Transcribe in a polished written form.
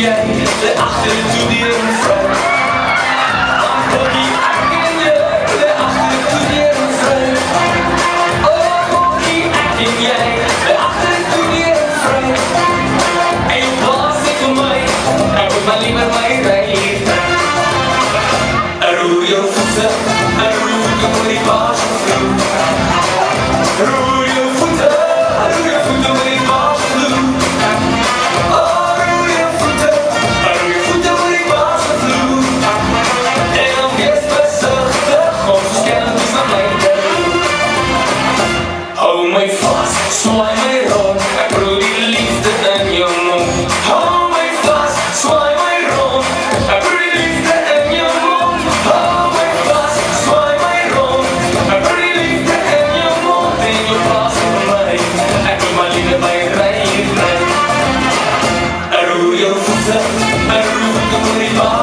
jij de achter toe die een vrouw. Boogie, ik ken je de achter toe die een vrouw. Oh, Boogie, ik ken jij de achter toe die een vrouw. En je plaats niet voor mij, en moet maar liever mij rijden. Roer je voeten voor die baas of vloer. Roer je voeten voor die baas of vloer. Oh, roer je voeten voor die baas of vloer. En dan wees bezuchtig, want ze kennen dus naar mij. Hou mij vast, zwaai mij rond, ik proef die liefde in je mond. Hou mij vast, zwaai mij rond, ik proef die liefde in je mond. Hou mij vast, zwaai mij rond, ik proef die liefde in je mond. In je plaats voor mij, ik doe maar liever mij rijden. Roer je voeten voor die baas.